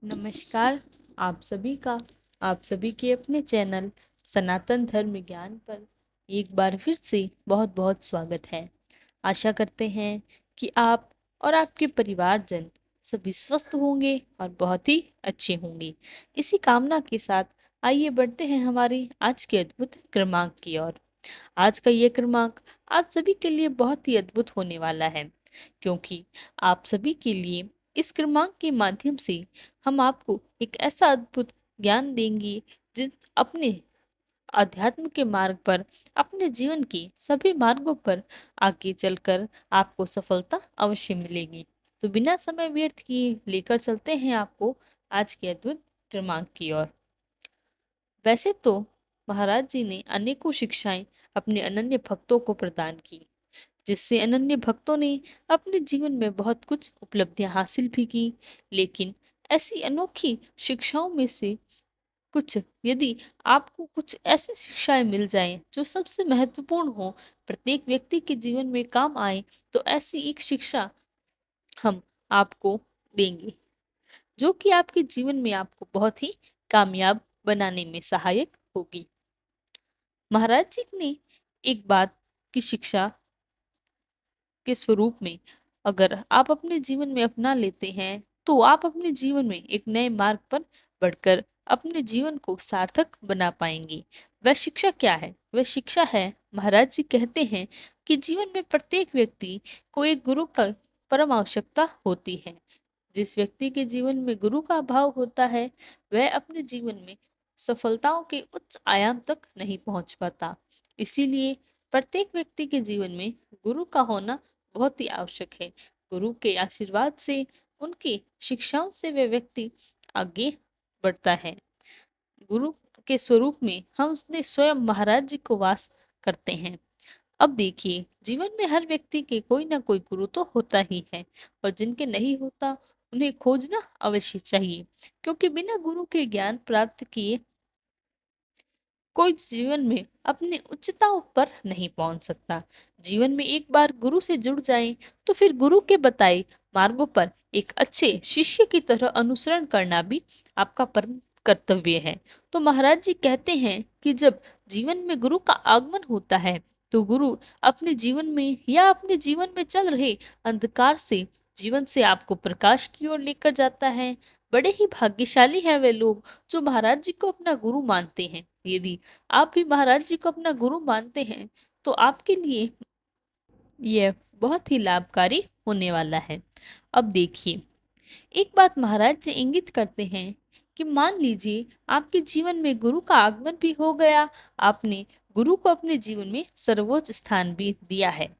नमस्कार। आप सभी का आप सभी के अपने चैनल सनातन धर्म ज्ञान पर एक बार फिर से बहुत बहुत स्वागत है। आशा करते हैं कि आप और आपके परिवारजन सभी स्वस्थ होंगे और बहुत ही अच्छे होंगे। इसी कामना के साथ आइए बढ़ते हैं हमारी आज के अद्भुत क्रमांक की ओर। आज का ये क्रमांक आप सभी के लिए बहुत ही अद्भुत होने वाला है, क्योंकि आप सभी के लिए इस क्रमांक के माध्यम से हम आपको एक ऐसा अद्भुत ज्ञान देंगे जिस अपने अध्यात्म के मार्ग पर, अपने जीवन के सभी मार्गों पर आगे चलकर आपको सफलता अवश्य मिलेगी। तो बिना समय व्यर्थ किए लेकर चलते हैं आपको आज के अद्भुत क्रमांक की ओर। वैसे तो महाराज जी ने अनेकों शिक्षाएं अपने अनन्य भक्तों को प्रदान की, जिससे अनन्य भक्तों ने अपने जीवन में बहुत कुछ उपलब्धियां हासिल भी की। लेकिन ऐसी अनोखी शिक्षाओं में से कुछ, यदि आपको कुछ ऐसी शिक्षाएं मिल जाएं जो सबसे महत्वपूर्ण हो, प्रत्येक व्यक्ति के जीवन में काम आए, तो ऐसी एक शिक्षा हम आपको देंगे जो कि आपके जीवन में आपको बहुत ही कामयाब बनाने में सहायक होगी। महाराज जी ने एक बात की शिक्षा के स्वरूप में अगर आप अपने जीवन में अपना लेते हैं, तो आप अपने जीवन में एक नए मार्ग पर बढ़कर अपने जीवन को सार्थक बना पाएंगे। वह शिक्षा क्या है? वह शिक्षा है, महाराज जी कहते हैं कि जीवन में प्रत्येक व्यक्ति को एक गुरु का परम आवश्यकता होती है। जिस व्यक्ति के जीवन में गुरु का अभाव होता है, वह अपने जीवन में सफलताओं के उच्च आयाम तक नहीं पहुंच पाता। इसीलिए प्रत्येक व्यक्ति के जीवन में गुरु का होना बहुत ही आवश्यक है। गुरु के आशीर्वाद से, उनकी शिक्षाओं से वह व्यक्ति आगे बढ़ता है। गुरु के स्वरूप में हम उसने स्वयं महाराज जी को वास करते हैं। अब देखिए, जीवन में हर व्यक्ति के कोई ना कोई गुरु तो होता ही है, और जिनके नहीं होता उन्हें खोजना अवश्य चाहिए, क्योंकि बिना गुरु के ज्ञान प्राप्त किए कोई जीवन में अपनी उच्चताओं पर नहीं पहुंच सकता। जीवन में एक बार गुरु से जुड़ जाएं, तो फिर गुरु के बताए मार्गों पर एक अच्छे शिष्य की तरह अनुसरण करना भी आपका परम कर्तव्य है। तो महाराज जी कहते हैं कि जब जीवन में गुरु का आगमन होता है, तो गुरु अपने जीवन में या अपने जीवन में चल रहे अंधकार से, जीवन से आपको प्रकाश की ओर लेकर जाता है। बड़े ही भाग्यशाली हैं वे लोग जो महाराज जी को अपना गुरु मानते हैं। यदि आप भी महाराज जी को अपना गुरु मानते हैं, तो आपके लिए यह बहुत ही लाभकारी होने वाला है। अब देखिए, एक बात महाराज जी इंगित करते हैं कि मान लीजिए आपके जीवन में गुरु का आगमन भी हो गया, आपने गुरु को अपने जीवन में सर्वोच्च स्थान भी दिया है।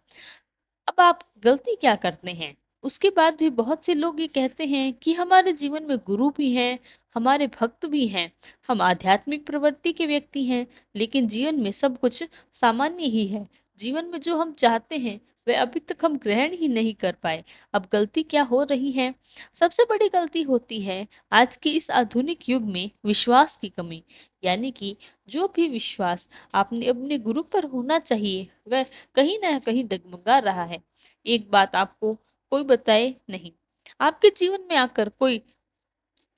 अब आप गलती क्या करते हैं? उसके बाद भी बहुत से लोग ये कहते हैं कि हमारे जीवन में गुरु भी हैं, हमारे भक्त भी हैं, हम आध्यात्मिक प्रवृत्ति के व्यक्ति हैं, लेकिन जीवन में सब कुछ सामान्य ही है। जीवन में जो हम चाहते हैं, वह अभी तक हम ग्रहण ही नहीं कर पाए। अब गलती क्या हो रही है? सबसे बड़ी गलती होती है आज के इस आधुनिक युग में विश्वास की कमी। यानी कि जो भी विश्वास आपने अपने गुरु पर होना चाहिए, वह कहीं ना कहीं डगमगा रहा है। एक बात आपको कोई बताए नहीं, आपके जीवन में आकर कोई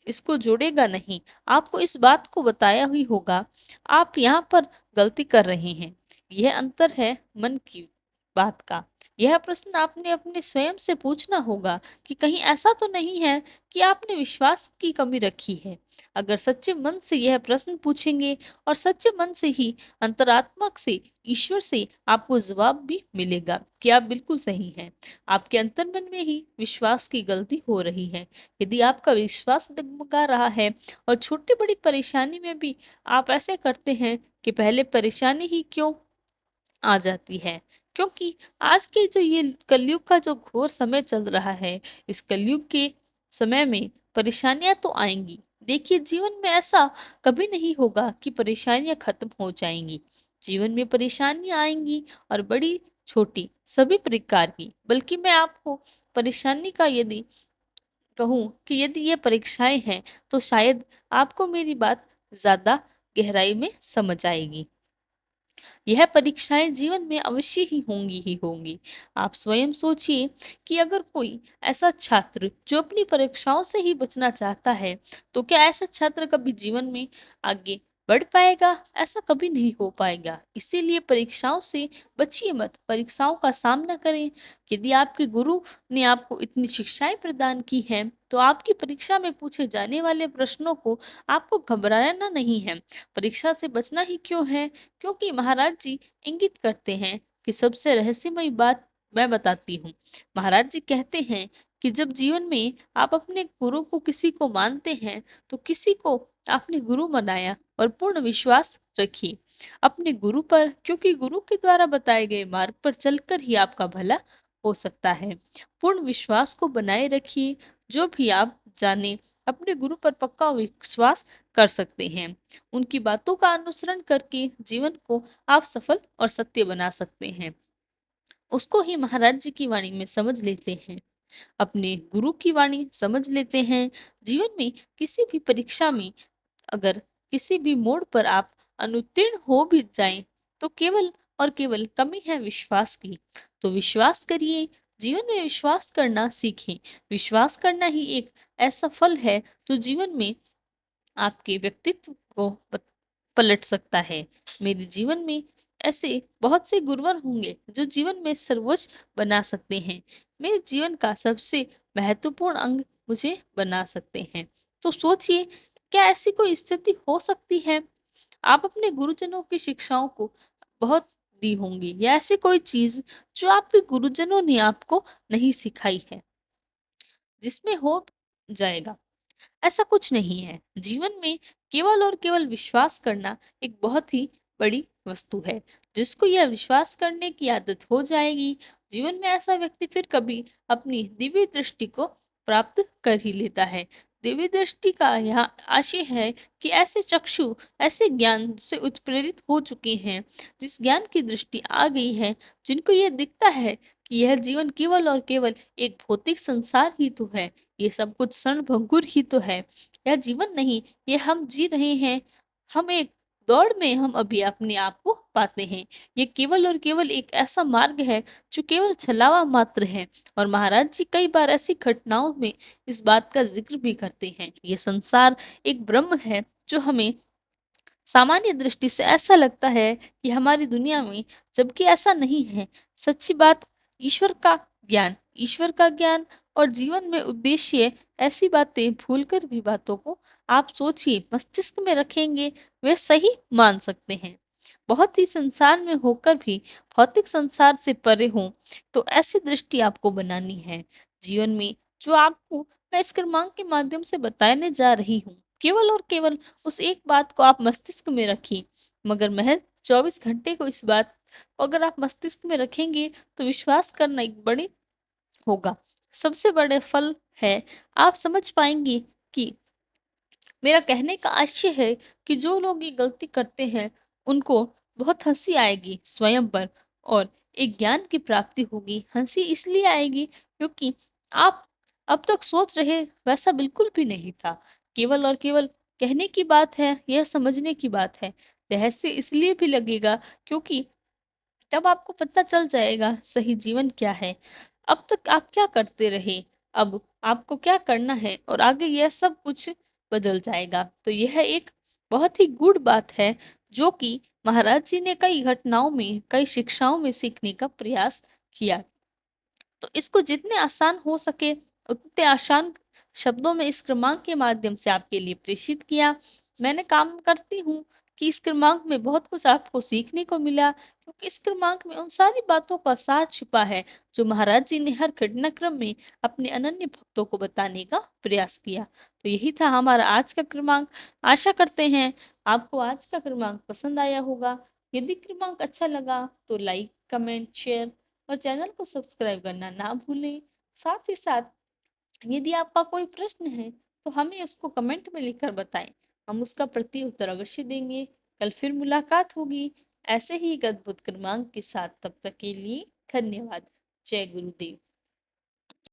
इसको जोड़ेगा नहीं, आपको इस बात को बताया ही होगा। आप यहाँ पर गलती कर रहे हैं। यह अंतर है मन की बात का। यह प्रश्न आपने अपने स्वयं से पूछना होगा कि कहीं ऐसा तो नहीं है कि आपने विश्वास की कमी रखी है। अगर सच्चे मन से यह प्रश्न पूछेंगे और सच्चे मन से ही अंतरात्मक से, ईश्वर से आपको जवाब भी मिलेगा कि आप बिल्कुल सही हैं। आपके अंतर्मन में ही विश्वास की गलती हो रही है। यदि आपका विश्वास डगमगा रहा है और छोटी बड़ी परेशानी में भी आप ऐसे करते हैं कि पहले परेशानी ही क्यों आ जाती है, क्योंकि आज के जो ये कलयुग का जो घोर समय चल रहा है, इस कलयुग के समय में परेशानियां तो आएंगी। देखिए, जीवन में ऐसा कभी नहीं होगा कि परेशानियां खत्म हो जाएंगी। जीवन में परेशानियां आएंगी, और बड़ी छोटी सभी प्रकार की। बल्कि मैं आपको परेशानी का यदि कहूँ कि यदि ये परीक्षाएं हैं, तो शायद आपको मेरी बात ज्यादा गहराई में समझ आएगी। यह परीक्षाएं जीवन में अवश्य ही होंगी। आप स्वयं सोचिए कि अगर कोई ऐसा छात्र जो अपनी परीक्षाओं से ही बचना चाहता है, तो क्या ऐसा छात्र कभी जीवन में आगे बढ़ पाएगा? ऐसा कभी नहीं हो पाएगा। इसीलिए परीक्षाओं से बचिए मत, परीक्षाओं का सामना करें। यदि आपके गुरु ने आपको इतनी शिक्षाएं प्रदान की हैं, तो आपकी परीक्षा में पूछे जाने वाले प्रश्नों को आपको घबराना नहीं है। परीक्षा से बचना ही क्यों है? क्योंकि महाराज जी इंगित करते हैं कि सबसे रहस्यमयी बात मैं बताती हूँ। महाराज जी कहते हैं कि जब जीवन में आप अपने गुरु को किसी को मानते हैं, तो किसी को आपने गुरु बनाया और पूर्ण विश्वास रखिए अपने गुरु पर, क्योंकि गुरु के द्वारा बताए गए मार्ग पर चलकर ही आपका भला हो सकता है। पूर्ण विश्वास को बनाए रखिए। जो भी आप जाने, अपने गुरु पर पक्का विश्वास कर सकते हैं। उनकी बातों का अनुसरण करके जीवन को आप सफल और सत्य बना सकते हैं। उसको ही महाराज जी की वाणी में समझ लेते हैं, अपने गुरु की वाणी समझ लेते हैं। जीवन में किसी भी परीक्षा में अगर किसी भी मोड़ पर आप अनुत्तीर्ण हो भी जाएं, तो केवल और केवल कमी है विश्वास की। तो विश्वास करिए, जीवन में विश्वास करना सीखें। विश्वास करना ही एक ऐसा फल है जो जीवन में आपके व्यक्तित्व को पलट सकता है। मेरे जीवन में ऐसे बहुत से गुरुवर होंगे जो जीवन में सर्वोच्च बना सकते हैं। मेरे जीवन का सबसे महत्वपूर्ण अंग मुझे बना सकते हैं। तो सोचिए, क्या ऐसी कोई स्थिति हो सकती है? आप अपने गुरुजनों की शिक्षाओं को बहुत दी होंगी, या ऐसी कोई चीज जो आपके गुरुजनों ने आपको नहीं सिखाई है, जिसमें हो जाएगा। ऐसा कुछ नहीं है। जीवन में केवल और केवल विश्वास करना एक बहुत ही बड़ी वस्तु है। जिसको यह विश्वास करने की आदत हो जाएगी, जीवन में ऐसा व्यक्ति फिर कभी अपनी दिव्य दृष्टि को प्राप्त कर ही लेता है। दिव्य दृष्टि का यहाँ आशय है कि ऐसे चक्षु ऐसे ज्ञान से उत्प्रेरित हो चुके हैं, जिस ज्ञान की दृष्टि आ गई है, जिनको यह दिखता है कि यह जीवन केवल और केवल एक भौतिक संसार ही तो है, ये सब कुछ क्षण भंगुर ही तो है। यह जीवन नहीं, ये हम जी रहे हैं। हम एक दौड़ में हम अभी अपने आप को पाते हैं। ये केवल और केवल एक ऐसा मार्ग है जो केवल छलावा मात्र है। और महाराज जी कई बार ऐसी घटनाओं में इस बात का जिक्र भी करते हैं। ये संसार एक ब्रह्म है जो हमें सामान्य दृष्टि से ऐसा लगता है कि हमारी दुनिया में, जबकि ऐसा नहीं है। सच्ची बात ईश्वर का ज्ञान और जीवन में उद्देश्य, ऐसी बातें भूलकर भी बातों को आप सोचिए, मस्तिष्क में रखेंगे, वे सही मान सकते हैं। बहुत ही संसार में होकर भी भौतिक संसार से परे हो, तो ऐसी दृष्टि आपको बनानी है। जीवन में जो आपको मैं इस क्रमांक के माध्यम से बताने जा रही हूँ, केवल और केवल उस एक बात को आप मस्तिष्क में रखिए। मगर महज 24 घंटे को इस बात को अगर आप मस्तिष्क में रखेंगे, तो विश्वास करना एक बड़ी होगा। सबसे बड़े फल है, आप समझ पाएंगे कि मेरा कहने का आशय है कि जो लोग ये गलती करते हैं, उनको बहुत हंसी आएगी स्वयं पर, और एक ज्ञान की प्राप्ति होगी। हंसी इसलिए आएगी क्योंकि आप अब तक सोच रहे वैसा बिल्कुल भी नहीं था। केवल और केवल कहने की बात है, यह समझने की बात है। रहस्य इसलिए भी लगेगा क्योंकि तब आपको पता चल जाएगा सही जीवन क्या है। अब तक आप क्या करते रहे, अब आपको क्या करना है, और आगे यह सब कुछ बदल जाएगा। तो यह एक बहुत ही गूढ़ बात है, जो कि महाराज जी ने कई घटनाओं में, कई शिक्षाओं में सीखने का प्रयास किया। तो इसको जितने आसान हो सके उतने आसान शब्दों में इस क्रमांक के माध्यम से आपके लिए प्रेषित किया। मैंने काम करती हूँ कि इस क्रमांक में बहुत कुछ आपको सीखने को मिला, क्योंकि इस क्रमांक में उन सारी बातों का सार छिपा है जो महाराज जी ने हर घटनाक्रम में अपने अनन्य भक्तों को बताने का प्रयास किया। तो यही था हमारा आज का क्रमांक। आशा करते हैं आपको आज का क्रमांक पसंद आया होगा। यदि क्रमांक अच्छा लगा तो लाइक, कमेंट, शेयर और चैनल को सब्सक्राइब करना ना भूलें। साथ ही साथ यदि आपका कोई प्रश्न है, तो हमें उसको कमेंट में लिखकर बताएं। हम उसका प्रति उत्तर अवश्य देंगे। कल फिर मुलाकात होगी ऐसे ही एक अद्भुत क्रमांक के साथ। तब तक के लिए धन्यवाद। जय गुरुदेव।